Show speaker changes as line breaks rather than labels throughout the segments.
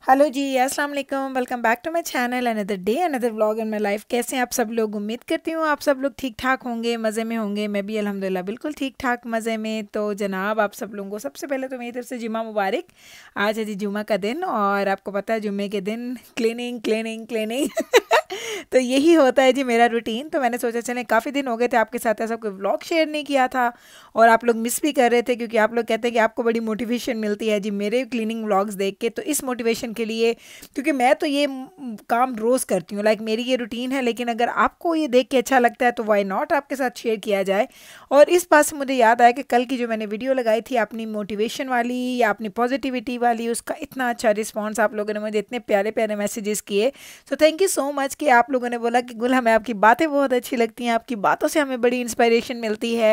Hello ji, अस्सलाम वालेकुम। Welcome back to my channel. Another day another vlog in my life. कैसे हैं आप सब लोग? उम्मीद करती हूँ आप सब लोग ठीक ठाक होंगे, मज़े में होंगे। मैं भी अल्हम्दुलिल्लाह बिल्कुल ठीक ठाक मज़े में। तो जनाब, आप सब लोगों को सबसे पहले तो मेरी तरफ से जुम्मा मुबारक। आज है जी जुम्मा का दिन और आपको पता है जुम्मे के दिन क्लीनिंग क्लीनिंग क्लीनिंग तो यही होता है जी मेरा रूटीन। तो मैंने सोचा चलें, काफ़ी दिन हो गए थे आपके साथ ऐसा कोई व्लॉग शेयर नहीं किया था और आप लोग मिस भी कर रहे थे, क्योंकि आप लोग कहते हैं कि आपको बड़ी मोटिवेशन मिलती है जी मेरे क्लीनिंग व्लॉग्स देख के। तो इस मोटिवेशन के लिए, क्योंकि मैं तो ये काम रोज़ करती हूँ, लाइक मेरी ये रूटीन है, लेकिन अगर आपको ये देख के अच्छा लगता है तो वाई नॉट आपके साथ शेयर किया जाए। और इस बात से मुझे याद आया कि कल की जो मैंने वीडियो लगाई थी अपनी मोटिवेशन वाली या अपनी पॉजिटिविटी वाली, उसका इतना अच्छा रिस्पॉन्स आप लोगों ने मुझे इतने प्यारे प्यारे मैसेजेस किए। तो थैंक यू सो मच कि आप लोगों ने बोला कि गुल हमें आपकी बातें बहुत अच्छी लगती हैं, आपकी बातों से हमें बड़ी इंस्पायरेशन मिलती है,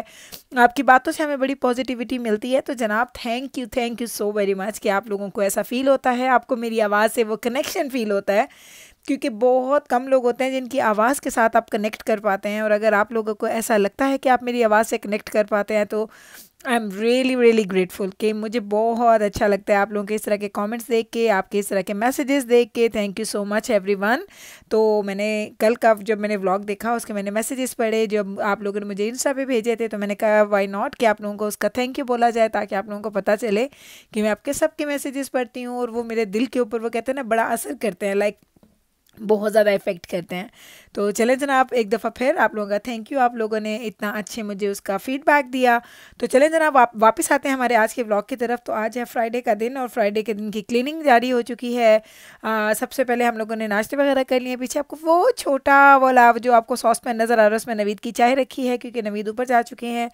आपकी बातों से हमें बड़ी पॉजिटिविटी मिलती है। तो जनाब thank you so very much कि आप लोगों को ऐसा फ़ील होता है, आपको मेरी आवाज़ से वो कनेक्शन फ़ील होता है। क्योंकि बहुत कम लोग होते हैं जिनकी आवाज़ के साथ आप कनेक्ट कर पाते हैं, और अगर आप लोगों को ऐसा लगता है कि आप मेरी आवाज़ से कनेक्ट कर पाते हैं तो आई एम रियली ग्रेटफुल। कि मुझे बहुत अच्छा लगता है आप लोगों के इस तरह के कमेंट्स देख के, आपके इस तरह के मैसेजेस देख के। Thank you so much everyone. तो मैंने कल का जब मैंने व्लॉग देखा, उसके मैंने मैसेजेस पढ़े जब आप लोगों ने मुझे इंस्टा पे भेजे थे, तो मैंने कहा वाई नॉट कि आप लोगों को उसका थैंक यू बोला जाए, ताकि आप लोगों को पता चले कि मैं आपके सबके मैसेजेस पढ़ती हूँ और वो मेरे दिल के ऊपर, वो कहते हैं ना, बड़ा असर करते हैं, लाइक बहुत ज़्यादा इफ़ेक्ट करते हैं। तो चलें जनाब, एक दफ़ा फिर आप लोगों का थैंक यू, आप लोगों ने इतना अच्छे मुझे उसका फ़ीडबैक दिया। तो चलें जनाब, वापस आते हैं हमारे आज के व्लॉग की तरफ। तो आज है फ्राइडे का दिन और फ्राइडे के दिन की क्लीनिंग जारी हो चुकी है। सबसे पहले हम लोगों ने नाश्ते वगैरह कर लिए। पीछे आपको वो छोटा वाला जो आपको सॉस पैन नज़र आ रहा है, उसमें नवीद की चाय रखी है, क्योंकि नवीद ऊपर जा चुके हैं।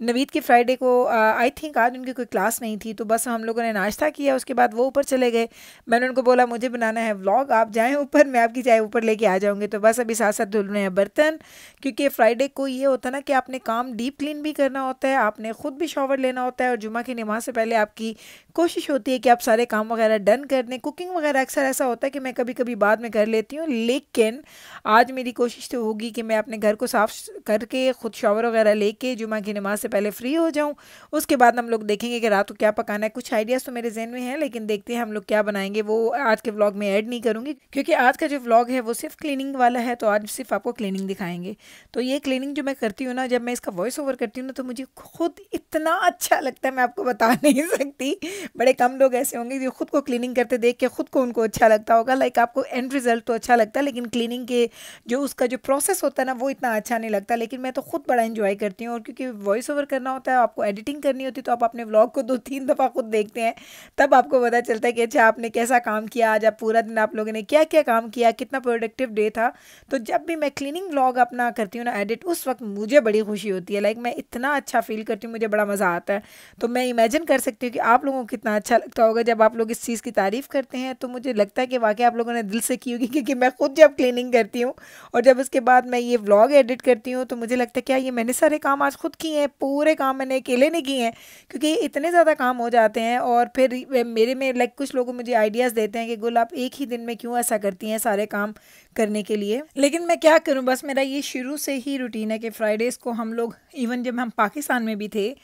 नवीद की फ्राइडे को आई थिंक आज उनकी कोई क्लास नहीं थी, तो बस हम लोगों ने नाश्ता किया, उसके बाद वो ऊपर चले गए। मैंने उनको बोला मुझे बनाना है व्लॉग, आप जाएं ऊपर, मैं आपकी चाय ऊपर लेके आ जाऊंगी। तो बस अभी साथ साथ धुल रहे हैं बर्तन, क्योंकि फ्राइडे को ये होता है ना कि आपने काम डीप क्लीन भी करना होता है, आपने ख़ुद भी शॉवर लेना होता है, और जुमा की नमाज से पहले आपकी कोशिश होती है कि आप सारे काम वगैरह डन कर दें। कुकिंग वगैरह अक्सर ऐसा होता है कि मैं कभी कभी बाद में कर लेती हूँ, लेकिन आज मेरी कोशिश तो होगी कि मैं अपने घर को साफ़ करके ख़ुद शॉवर वगैरह लेके जुमा की नमाज से पहले फ्री हो जाऊँ। उसके बाद हम लोग देखेंगे कि रात को क्या पकाना है। कुछ आइडियाज़ तो मेरे जहन में हैं, लेकिन देखते हैं हम लोग क्या बनाएंगे। वो आज के व्लॉग में ऐड नहीं करूँगी, क्योंकि आज का जो व्लॉग है वो सिर्फ क्लीनिंग वाला है, तो आज सिर्फ आपको क्लीनिंग दिखाएंगे। तो ये क्लीनिंग जो मैं करती हूँ ना, जब मैं इसका वॉइस ओवर करती हूँ ना, तो मुझे खुद इतना अच्छा लगता है, मैं आपको बता नहीं सकती। बड़े कम लोग ऐसे होंगे जो खुद को क्लीनिंग करते देख के खुद को उनको अच्छा लगता होगा। लाइक आपको एंड रिजल्ट तो अच्छा लगता है, लेकिन क्लीनिंग के जो उसका जो प्रोसेस होता है ना, वो इतना अच्छा नहीं लगता। लेकिन मैं तो खुद बड़ा इंजॉय करती हूँ, और क्योंकि वॉइस ओवर करना होता है, आपको एडिटिंग करनी होती है, तो आप अपने व्लॉग को 2-3 दफ़ा खुद देखते हैं, तब आपको पता चलता है कि अच्छा आपने कैसा काम किया आज, आप पूरा दिन आप लोगों ने क्या क्या काम किया, कितना प्रोडक्टिव डे था। तो जब भी मैं क्लीनिंग व्लॉग अपना करती हूँ ना एडिट, उस वक्त मुझे बड़ी खुशी होती है। लाइक मैं इतना अच्छा फील करती हूँ, मुझे बड़ा मज़ा आता है। तो मैं इमेजिन कर सकती हूँ कि आप लोगों को कितना अच्छा लगता होगा जब आप लोग इस चीज़ की तारीफ़ करते हैं। तो मुझे लगता है कि वाकई आप लोगों ने दिल से की होगी, क्योंकि मैं खुद जब क्लीनिंग करती हूँ और जब उसके बाद मैं ये व्लॉग एडिट करती हूँ, तो मुझे लगता है क्या ये मैंने सारे काम आज खुद किए हैं, पूरे काम मैंने अकेले नहीं किए हैं, क्योंकि इतने ज़्यादा काम हो जाते हैं। और फिर मेरे में लाइक कुछ लोग मुझे आइडियाज़ देते हैं कि गुल आप एक ही दिन में क्यों ऐसा करती हैं सारे काम करने के लिए। लेकिन मैं क्या करूं, बस मेरा ये शुरू से ही रूटीन है कि फ्राइडेज़ को हम लोग, इवन जब हम पाकिस्तान में भी थे,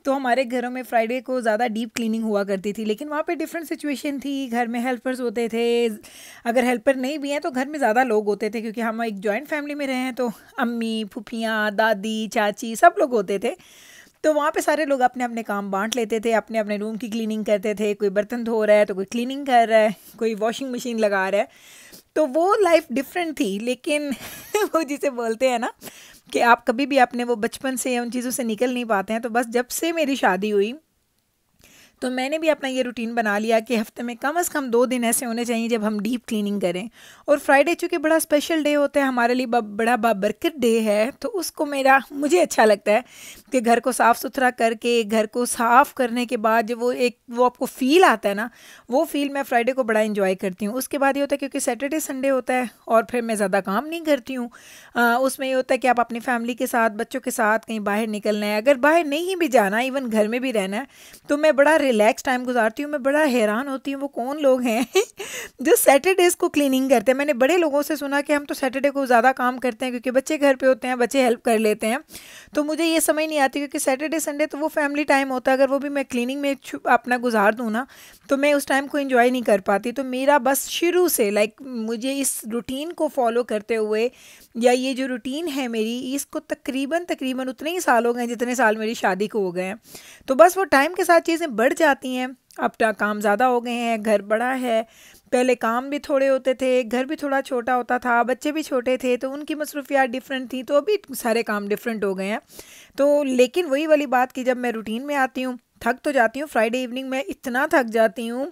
तो हमारे घरों में फ्राइडे को ज़्यादा डीप क्लीनिंग हुआ करती थी। लेकिन वहाँ पे डिफरेंट सिचुएशन थी, घर में हेल्पर्स होते थे, अगर हेल्पर नहीं भी हैं तो घर में ज़्यादा लोग होते थे, क्योंकि हम एक जॉइंट फैमिली में रहे हैं, तो अम्मी, फूफियाँ, दादी, चाची सब लोग होते थे। तो वहाँ पे सारे लोग अपने अपने काम बांट लेते थे, अपने अपने रूम की क्लीनिंग करते थे। कोई बर्तन धो रहा है तो कोई क्लीनिंग कर रहा है, कोई वॉशिंग मशीन लगा रहा है। तो वो लाइफ डिफरेंट थी, लेकिन वो जिसे बोलते हैं ना कि आप कभी भी अपने वो बचपन से उन चीज़ों से निकल नहीं पाते हैं। तो बस जब से मेरी शादी हुई, तो मैंने भी अपना ये रूटीन बना लिया कि हफ्ते में कम से कम 2 दिन ऐसे होने चाहिए जब हम डीप क्लीनिंग करें। और फ्राइडे चूँकि बड़ा स्पेशल डे होता है हमारे लिए, बड़ा बाबरकत डे है, तो उसको मुझे अच्छा लगता है कि घर को साफ़ सुथरा करके, घर को साफ़ करने के बाद जो वो आपको फ़ील आता है ना, वो फ़ील मैं फ्राइडे को बड़ा इंजॉय करती हूँ। उसके बाद ये होता है क्योंकि सैटरडे संडे होता है और फिर मैं ज़्यादा काम नहीं करती हूँ। उसमें ये होता है कि आप अपनी फैमिली के साथ, बच्चों के साथ कहीं बाहर निकलना है, अगर बाहर नहीं भी जाना, इवन घर में भी रहना है, तो मैं बड़ा रिलैक्स टाइम गुजारती हूँ। मैं बड़ा हैरान होती हूँ वो कौन लोग हैं जो सैटरडेज़ को क्लीनिंग करते हैं। मैंने बड़े लोगों से सुना कि हम तो सैटरडे को ज़्यादा काम करते हैं क्योंकि बच्चे घर पे होते हैं, बच्चे हेल्प कर लेते हैं। तो मुझे ये समझ नहीं आती, क्योंकि सैटरडे संडे तो वो फैमिली टाइम होता है, अगर वो भी मैं क्लीनिंग में अपना गुजार दूँ ना, तो मैं उस टाइम को एंजॉय नहीं कर पाती। तो मेरा बस शुरू से मुझे इस रूटीन को फॉलो करते हुए, या ये जो रूटीन है मेरी, इसको तकरीबन तकरीबन उतने ही साल हो गए जितने साल मेरी शादी को हो गए हैं। तो बस वो टाइम के साथ चीज़ें बढ़ जाती हैं। अब काम ज़्यादा हो गए हैं, घर बड़ा है, पहले काम भी थोड़े होते थे, घर भी थोड़ा छोटा होता था, बच्चे भी छोटे थे, तो उनकी मसरूफियात डिफरेंट थी, तो अभी सारे काम डिफरेंट हो गए हैं। तो लेकिन वही वाली बात कि जब मैं रूटीन में आती हूँ थक तो जाती हूँ। फ्राइडे इवनिंग में इतना थक जाती हूँ,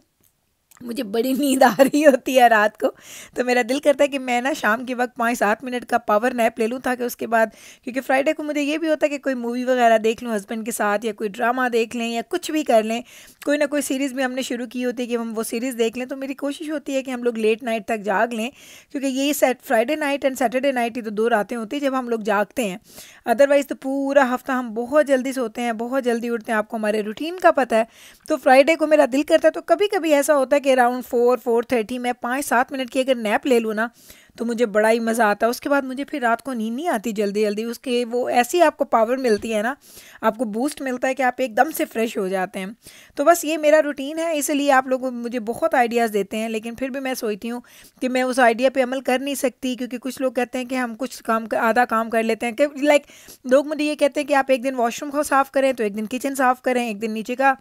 मुझे बड़ी नींद आ रही होती है रात को, तो मेरा दिल करता है कि मैं ना शाम के वक्त 5-7 मिनट का पावर नैप ले लूँ, ताकि उसके बाद, क्योंकि फ्राइडे को मुझे ये भी होता है कि कोई मूवी वगैरह देख लूँ हस्बैंड के साथ, या कोई ड्रामा देख लें, या कुछ भी कर लें। कोई ना कोई सीरीज़ भी हमने शुरू की होती है कि हम वो सीरीज़ देख लें। तो मेरी कोशिश होती है कि हम लोग लेट नाइट तक जाग लें, क्योंकि यही Friday night and Saturday night ही तो 2 रातें होती हैं जब हम लोग जागते हैं। अदरवाइज़ तो पूरा हफ्ता हम बहुत जल्दी सोते हैं, बहुत जल्दी उठते हैं, आपको हमारे रूटीन का पता है। तो फ्राइडे को मेरा दिल करता है, तो कभी कभी ऐसा होता है कि अराउंड 4-4:30 मैं 5-7 मिनट की अगर नैप ले लूँ ना, तो मुझे बड़ा ही मज़ा आता है। उसके बाद मुझे फिर रात को नींद नहीं आती जल्दी जल्दी। उसके वो ऐसी आपको पावर मिलती है ना, आपको बूस्ट मिलता है कि आप एकदम से फ्रेश हो जाते हैं। तो बस ये मेरा रूटीन है, इसलिए आप लोग मुझे बहुत आइडियाज़ देते हैं, लेकिन फिर भी मैं सोचती हूँ कि मैं उस आइडिया पे अमल कर नहीं सकती, क्योंकि कुछ लोग कहते हैं कि हम कुछ काम आधा काम कर लेते हैं, कि लोग मुझे ये कहते हैं कि आप एक दिन वॉशरूम को साफ़ करें, तो एक दिन किचन साफ़ करें, एक दिन नीचे का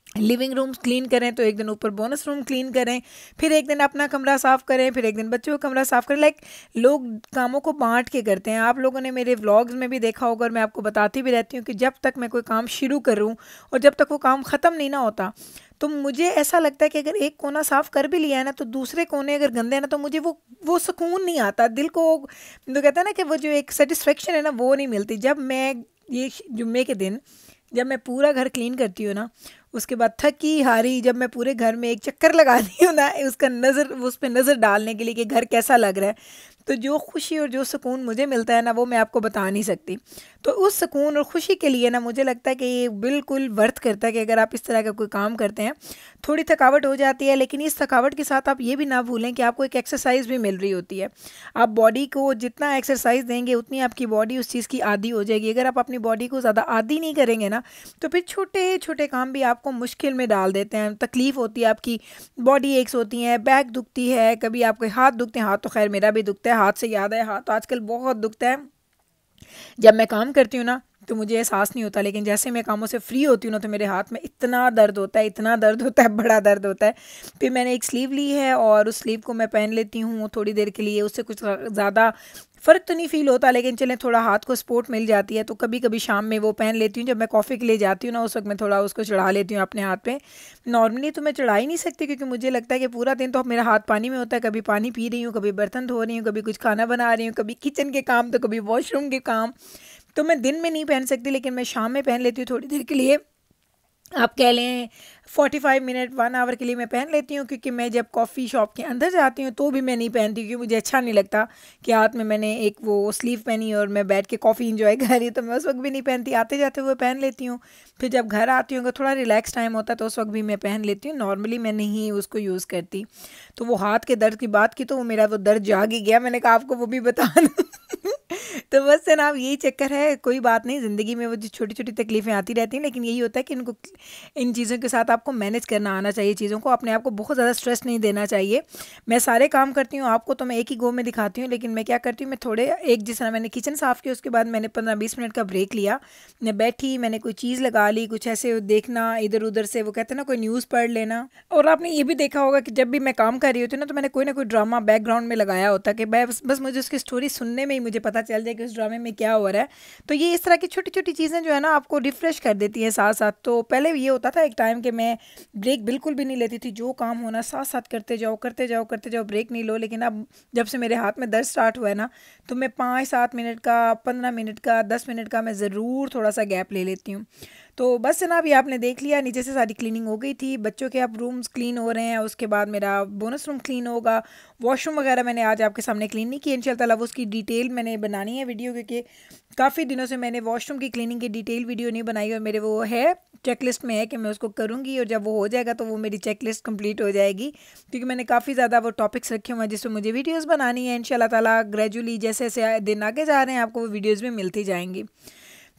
लिविंग रूम क्लीन करें, तो एक दिन ऊपर बोनस रूम क्लीन करें, फिर एक दिन अपना कमरा साफ़ करें, फिर एक दिन बच्चों का कमरा साफ़ करें। लोग कामों को बांट के करते हैं। आप लोगों ने मेरे व्लॉग्स में भी देखा होगा, और मैं आपको बताती भी रहती हूँ कि जब तक मैं कोई काम शुरू करूँ और जब तक वो काम ख़त्म नहीं ना होता, तो मुझे ऐसा लगता है कि अगर एक कोना साफ़ कर भी लिया है ना, तो दूसरे कोने अगर गंदे हैं ना, तो मुझे वो सुकून नहीं आता दिल को। तो कहता है ना कि वो जो एक सेटिस्फेक्शन है ना, वो नहीं मिलती। जब मैं ये जुम्मे के दिन जब मैं पूरा घर क्लीन करती हूँ ना, उसके बाद थकी हारी जब मैं पूरे घर में एक चक्कर लगाती हूँ ना, उस पर नज़र डालने के लिए कि घर कैसा लग रहा है, तो जो खुशी और जो सुकून मुझे मिलता है ना, वो मैं आपको बता नहीं सकती। तो उस सुकून और खुशी के लिए ना, मुझे लगता है कि ये बिल्कुल वर्थ करता है कि अगर आप इस तरह का कोई काम करते हैं। थोड़ी थकावट हो जाती है, लेकिन इस थकावट के साथ आप ये भी ना भूलें कि आपको एक एक्सरसाइज भी मिल रही होती है। आप बॉडी को जितना एक्सरसाइज देंगे, उतनी आपकी बॉडी उस चीज़ की आदी हो जाएगी। अगर आप अपनी बॉडी को ज़्यादा आदी नहीं करेंगे ना, तो फिर छोटे छोटे काम भी आपको मुश्किल में डाल देते हैं। तकलीफ़ होती है, आपकी बॉडी एक्स होती है, बैक दुखती है, कभी आपके हाथ दुखते हैं। हाथ तो खैर मेरा भी दुखता है, हाथ से याद है, हाथ तो आजकल बहुत दुखता है। जब मैं काम करती हूँ ना, तो मुझे एहसास नहीं होता, लेकिन जैसे मैं कामों से फ्री होती हूँ ना, तो मेरे हाथ में इतना दर्द होता है, इतना दर्द होता है, बड़ा दर्द होता है। फिर मैंने एक स्लीव ली है, और उस स्लीव को मैं पहन लेती हूँ थोड़ी देर के लिए। उससे कुछ ज़्यादा फ़र्क तो नहीं फ़ील होता, लेकिन चलें थोड़ा हाथ को सपोर्ट मिल जाती है। तो कभी कभी शाम में वो पहन लेती हूँ। जब मैं कॉफ़ी के लिए जाती हूँ ना, उस वक्त मैं थोड़ा उसको चढ़ा लेती हूँ अपने हाथ पे। नॉर्मली तो मैं चढ़ा ही नहीं सकती, क्योंकि मुझे लगता है कि पूरा दिन तो मेरा हाथ पानी में होता है। कभी पानी पी रही हूँ, कभी बर्तन धो रही हूँ, कभी कुछ खाना बना रही हूँ, कभी किचन के काम, तो कभी वॉशरूम के काम। तो मैं दिन में नहीं पहन सकती, लेकिन मैं शाम में पहन लेती हूँ थोड़ी देर के लिए। आप कह लें 45 मिनट 1 आवर के लिए मैं पहन लेती हूँ, क्योंकि मैं जब कॉफ़ी शॉप के अंदर जाती हूँ तो भी मैं नहीं पहनती, क्योंकि मुझे अच्छा नहीं लगता कि हाथ में मैंने एक वो स्लीव पहनी और मैं बैठ के कॉफ़ी इंजॉय कर रही हूँ। तो मैं उस वक्त भी नहीं पहनती, आते जाते हुए पहन लेती हूँ। फिर जब घर आती हूँ, अगर थोड़ा रिलैक्स टाइम होता है, तो उस वक्त भी मैं पहन लेती हूँ। नॉर्मली मैं नहीं उसको यूज़ करती। तो वो हाथ के दर्द की बात की, तो वो मेरा वो दर्द जाग ही गया, मैंने कहा आपको वो भी बता दूँ। तो बस है ना, यही चक्कर है। कोई बात नहीं, ज़िंदगी में वो जो छोटी छोटी तकलीफ़ें आती रहती हैं, लेकिन यही होता है कि इन चीज़ों के साथ आपको मैनेज करना आना चाहिए। चीज़ों को अपने आप को बहुत ज़्यादा स्ट्रेस नहीं देना चाहिए। मैं सारे काम करती हूँ, आपको तो मैं एक ही गो में दिखाती हूँ, लेकिन मैं क्या करती हूँ, मैं थोड़े एक जिस तरह मैंने किचन साफ़ किया, उसके बाद मैंने 15-20 मिनट का ब्रेक लिया। मैं बैठी, मैंने कोई चीज़ लगा ली, कुछ ऐसे देखना इधर उधर से, वो कहते हैं ना, कोई न्यूज़ पढ़ लेना। और आपने ये भी देखा होगा कि जब भी मैं काम कर रही होती हूँ ना, तो मैंने कोई ना कोई ड्रामा बैकग्राउंड में लगाया होता है, कि बस मुझे उसकी स्टोरी सुनने में ही मुझे पता चल जाए कि उस ड्रामे में क्या हो रहा है। तो ये इस तरह की छोटी छोटी चीज़ें जो है ना, आपको रिफ़्रेश कर देती हैं साथ साथ। तो पहले ये होता था एक टाइम कि मैं ब्रेक बिल्कुल भी नहीं लेती थी, जो काम होना साथ साथ करते जाओ करते जाओ करते जाओ, ब्रेक नहीं लो। लेकिन अब जब से मेरे हाथ में दर्द स्टार्ट हुआ है ना, तो मैं 5-7 मिनट का, 15 मिनट का, 10 मिनट का मैं ज़रूर थोड़ा सा गैप ले लेती हूँ। तो बस जनाब, ये आपने देख लिया, नीचे से सारी क्लीनिंग हो गई थी, बच्चों के अब रूम्स क्लीन हो रहे हैं, उसके बाद मेरा बोनस रूम क्लीन होगा। वॉशरूम वगैरह मैंने आज आपके सामने क्लीन नहीं किया, इंशाल्लाह ताला उसकी डिटेल मैंने बनानी है वीडियो, क्योंकि काफ़ी दिनों से मैंने वॉशरूम की क्लीनिंग की डिटेल वीडियो नहीं बनाई, और मेरे वो है चेकलिस्ट में है कि मैं उसको करूँगी, और जब वो हो जाएगा तो वो मेरी चेकलिस्ट कंप्लीट हो जाएगी, क्योंकि मैंने काफ़ी ज़्यादा वो टॉपिक्स रखे हुए हैं जिसमें मुझे वीडियोज़ बनानी है। इंशाल्लाह ताला ग्रेजुअली जैसे जैसे दिन आगे जा रहे हैं, आपको वो वीडियोज़ भी मिलती जाएंगी।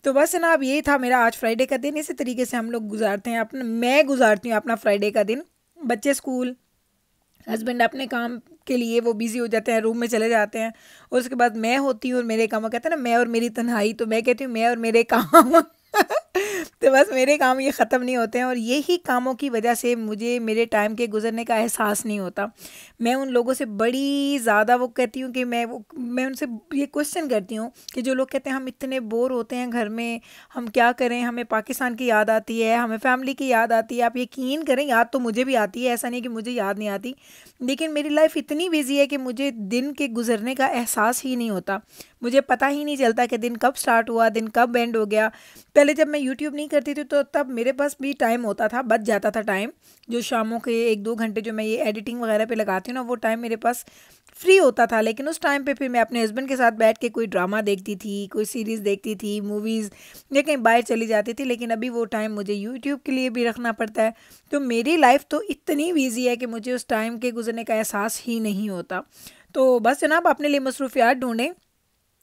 तो बस है ना, अब यही था मेरा आज फ्राइडे का दिन। इसी तरीके से हम लोग गुजारते हैं अपना, मैं गुजारती हूँ अपना फ्राइडे का दिन। बच्चे स्कूल, हस्बैंड अपने काम के लिए वो बिज़ी हो जाते हैं, रूम में चले जाते हैं, और उसके बाद मैं होती हूँ और मेरे काम, कहते हैं ना मैं और मेरी तन्हाई, तो मैं कहती हूँ मैं और मेरे काम तो बस मेरे काम ये ख़त्म नहीं होते हैं, और यही कामों की वजह से मुझे मेरे टाइम के गुजरने का एहसास नहीं होता। मैं उन लोगों से बड़ी ज़्यादा वो कहती हूँ कि मैं उनसे ये क्वेश्चन करती हूँ कि जो लोग कहते हैं हम इतने बोर होते हैं घर में, हम क्या करें, हमें पाकिस्तान की याद आती है, हमें फैमिली की याद आती है। आप यकीन करें, याद तो मुझे भी आती है, ऐसा नहीं कि मुझे याद नहीं आती, लेकिन मेरी लाइफ इतनी बिजी है कि मुझे दिन के गुजरने का एहसास ही नहीं होता। मुझे पता ही नहीं चलता कि दिन कब स्टार्ट हुआ, दिन कब एंड हो गया। पहले जब मैं यूट्यूब नहीं करती थी तो तब मेरे पास भी टाइम होता था, बच जाता था टाइम, जो शामों के 1-2 घंटे जो मैं ये एडिटिंग वगैरह पे लगाती हूँ ना, वो टाइम मेरे पास फ्री होता था। लेकिन उस टाइम पे फिर मैं अपने हस्बैंड के साथ बैठ के कोई ड्रामा देखती थी, कोई सीरीज़ देखती थी, मूवीज़, या कहीं बाहर चली जाती थी। लेकिन अभी वो टाइम मुझे यूट्यूब के लिए भी रखना पड़ता है। तो मेरी लाइफ तो इतनी बिजी है कि मुझे उस टाइम के गुजरने का एहसास ही नहीं होता। तो बस जनाब, अपने लिए मसरूफियात ढूंढें।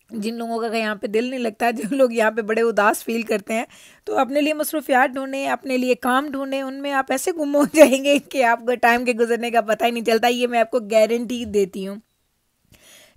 जिन लोगों का यहाँ पे दिल नहीं लगता, जो लोग यहाँ पे बड़े उदास फील करते हैं, तो अपने लिए मसरूफियात ढूंढें, अपने लिए काम ढूंढें। उनमें आप ऐसे गुम हो जाएंगे कि आपको टाइम के गुजरने का पता ही नहीं चलता। ये मैं आपको गारंटी देती हूँ।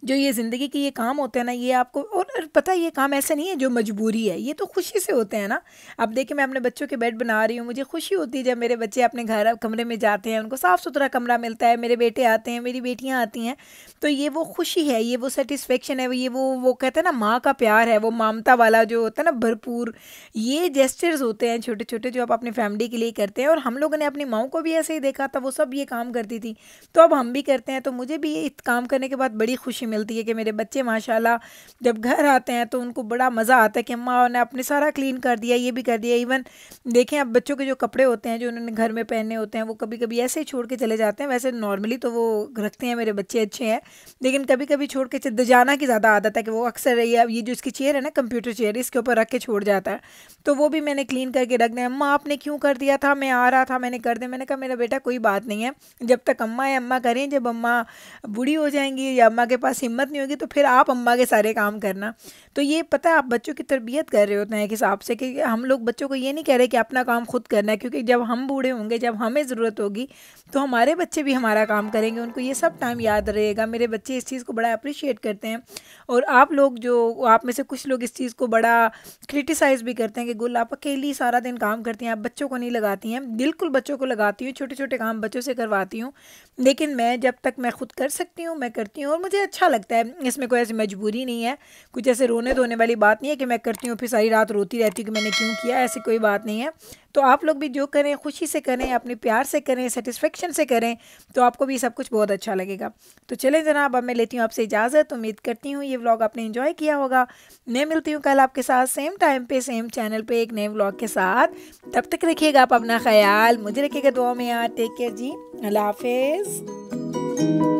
जो ये ज़िंदगी के ये काम होते हैं ना, ये आपको, और पता है ये काम ऐसा नहीं है जो मजबूरी है, ये तो खुशी से होते हैं ना। अब देखिए, मैं अपने बच्चों के बेड बना रही हूँ, मुझे खुशी होती है जब मेरे बच्चे अपने घर कमरे में जाते हैं, उनको साफ़ सुथरा कमरा मिलता है, मेरे बेटे आते हैं, मेरी बेटियाँ आती हैं, तो ये वो खुशी है, ये वो सेटिस्फेक्शन है, ये वो कहते हैं ना माँ का प्यार है, वो ममता वाला जो होता है ना, भरपूर। ये जेस्चर्स होते हैं छोटे छोटे जो आप अपनी फैमिली के लिए करते हैं। और हम लोगों ने अपनी माँ को भी ऐसे ही देखा था, वो सब ये काम करती थी, तो अब हम भी करते हैं। तो मुझे भी ये काम करने के बाद बड़ी खुशी मिलती है कि मेरे बच्चे माशाल्लाह जब घर आते हैं तो उनको बड़ा मज़ा आता है कि अम्मा ने अपने सारा क्लीन कर दिया, ये भी कर दिया। इवन देखें, अब बच्चों के जो कपड़े होते हैं जो उन्होंने घर में पहनने होते हैं, वो कभी कभी ऐसे ही छोड़ के चले जाते हैं। वैसे नॉर्मली तो वो रखते हैं, मेरे बच्चे अच्छे हैं, लेकिन कभी कभी छोड़ के दजाना की ज़्यादा आदत है कि वो अक्सर ये जो इसकी चेयर है ना, कंप्यूटर चेयर, इसके ऊपर रख के छोड़ जाता है। तो वो भी मैंने क्लीन करके रख दिया। अम्मा आपने क्यों कर दिया था, मैं आ रहा था, मैंने कर दिया। मैंने कहा मेरा बेटा कोई बात नहीं है, जब तक अम्मा है अम्मा करें, जब अम्मा बूढ़ी हो जाएंगी या अम्मा के पास हिम्मत नहीं होगी तो फिर आप अम्मा के सारे काम करना। तो ये पता है, आप बच्चों की तरबियत कर रहे होते हैं एक हिसाब से, कि हम लोग बच्चों को ये नहीं कह रहे कि अपना काम खुद करना है, क्योंकि जब हम बूढ़े होंगे, जब हमें ज़रूरत होगी, तो हमारे बच्चे भी हमारा काम करेंगे, उनको ये सब टाइम याद रहेगा। मेरे बच्चे इस चीज़ को बड़ा अप्रिशिएट करते हैं। और आप लोग, जो आप में से कुछ लोग इस चीज़ को बड़ा क्रिटिसाइज़ भी करते हैं कि गुल आप अकेली सारा दिन काम करती हैं, आप बच्चों को नहीं लगाती हैं। बिल्कुल बच्चों को लगाती हूँ, छोटे छोटे काम बच्चों से करवाती हूँ, लेकिन मैं जब तक मैं खुद कर सकती हूँ मैं करती हूँ, और मुझे अच्छा लगता है। इसमें कोई ऐसी मजबूरी नहीं है, कुछ ऐसे रोने धोने वाली बात नहीं है कि मैं करती हूँ फिर सारी रात रोती रहती हूँ कि मैंने क्यों किया, ऐसी कोई बात नहीं है। तो आप लोग भी जो करें खुशी से करें, अपने प्यार से करें, सेटिस्फेक्शन से करें, तो आपको भी सब कुछ बहुत अच्छा लगेगा। तो चलें जनाब, अब मैं लेती हूँ आपसे इजाज़त। उम्मीद करती हूँ ये व्लॉग आपने एंजॉय किया होगा। मैं मिलती हूँ कल आपके साथ सेम टाइम पे, सेम चैनल पे, एक नए व्लॉग के साथ। तब तक रखिएगा आप अपना ख्याल, मुझे रखिएगा दुआ में यार। टेक केयर जी, अल्लाह हाफिज़।